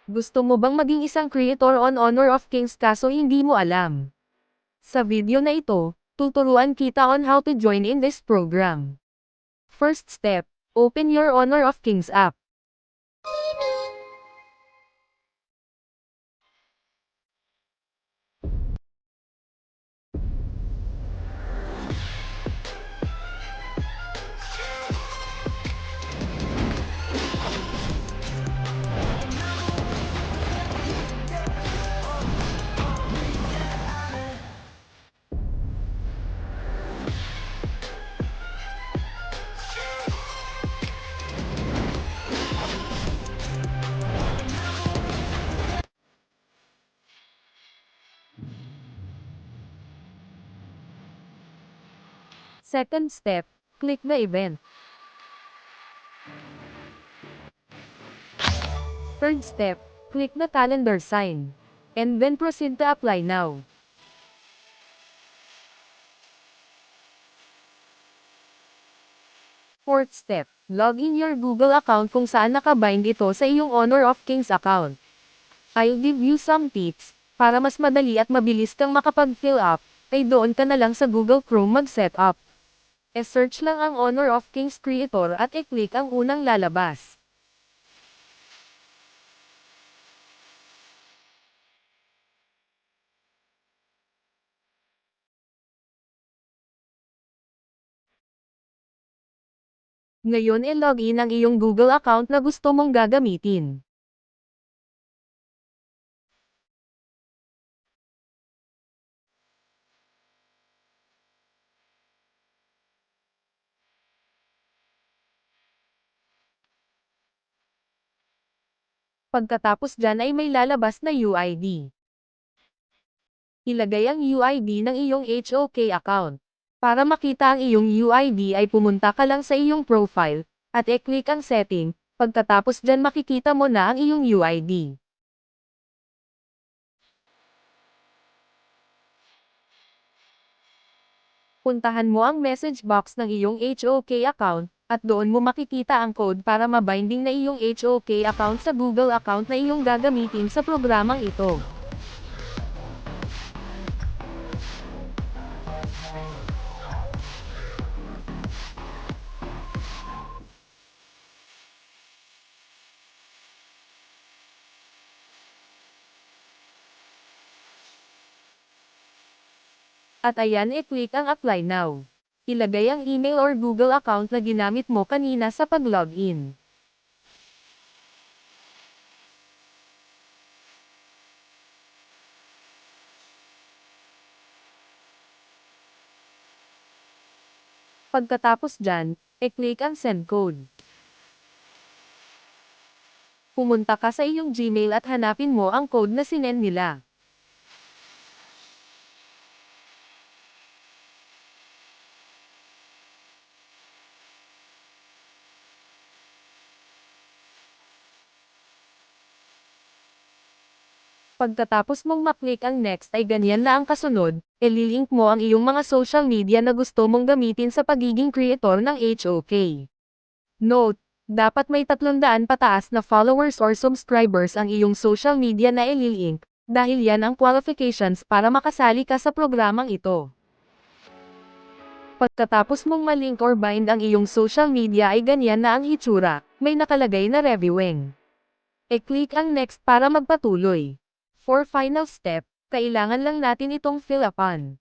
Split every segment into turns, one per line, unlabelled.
Gusto mo bang maging isang creator on Honor of Kings kaso hindi mo alam? Sa video na ito, tuturuan kita on how to join in this program. First step, open your Honor of Kings app. Second step, click the event. Third step, click the calendar sign. And then proceed to apply now. Fourth step, log in your Google account kung saan nakabind ito sa iyong Honor of Kings account. I'll give you some tips, para mas madali at mabilis kang makapag-fill up, ay doon ka na lang sa Google Chrome mag-setup. E-search lang ang Honor of Kings Creator at i-click ang unang lalabas. Ngayon i-login ang iyong Google account na gusto mong gagamitin. Pagkatapos dyan ay may lalabas na UID. Ilagay ang UID ng iyong HOK account. Para makita ang iyong UID ay pumunta ka lang sa iyong profile, at i-click ang setting, pagkatapos dyan makikita mo na ang iyong UID. Puntahan mo ang message box ng iyong HOK account, at doon mo makikita ang code para mabinding na iyong HOK account sa Google account na iyong gagamitin sa programang ito. At ayan i-click ang Apply Now. Ilagay ang email or Google account na ginamit mo kanina sa pag-login. Pagkatapos dyan, i-click ang Send Code. Pumunta ka sa iyong Gmail at hanapin mo ang code na sinend nila. Pagkatapos mong maklik ang next ay ganyan na ang kasunod, ililink mo ang iyong mga social media na gusto mong gamitin sa pagiging creator ng HOK. Note, dapat may 300 pataas na followers or subscribers ang iyong social media na ililink, dahil yan ang qualifications para makasali ka sa programang ito. Pagkatapos mong malink or bind ang iyong social media ay ganyan na ang hitsura, may nakalagay na reviewing. I-click ang next para magpatuloy. For final step, kailangan lang natin itong fill upan.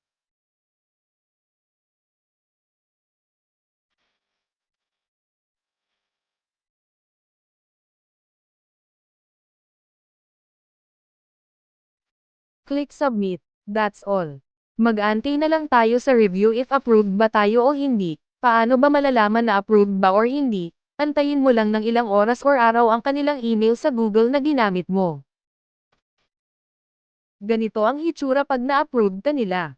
Click submit. That's all. Mag-antay na lang tayo sa review if approved ba tayo o hindi. Paano ba malalaman na approved ba or hindi? Antayin mo lang ng ilang oras or araw ang kanilang email sa Google na ginamit mo. Ganito ang hitsura pag na-approve ka nila.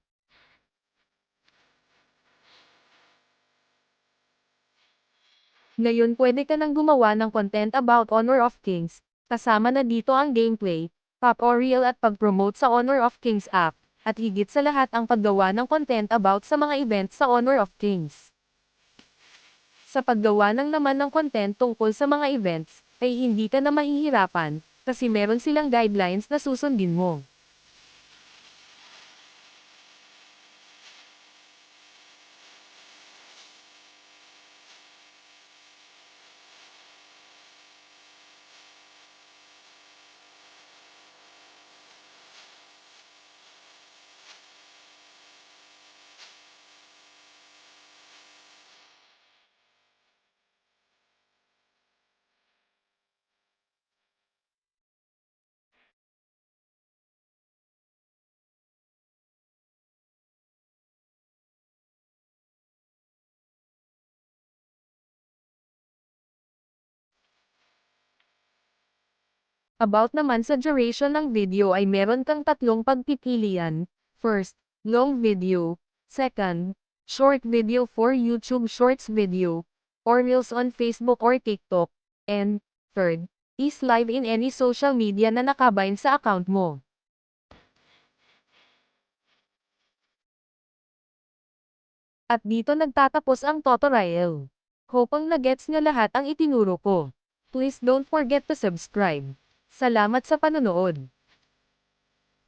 Ngayon pwede ka nang gumawa ng content about Honor of Kings, kasama na dito ang gameplay, tutorial at pag-promote sa Honor of Kings app, at higit sa lahat ang paggawa ng content about sa mga events sa Honor of Kings. Sa paggawa ng naman ng content tungkol sa mga events, ay hindi ka na mahihirapan, Kasi meron silang guidelines na susundin mo. About naman sa duration ng video ay meron kang tatlong pagpipilian. First, long video. Second, short video for YouTube Shorts video, or Reels on Facebook or TikTok. And, third, is live in any social media na nakabind sa account mo. At dito nagtatapos ang tutorial. Hope ang nagets nyo lahat ang itinuro ko. Please don't forget to subscribe. Salamat sa panonood.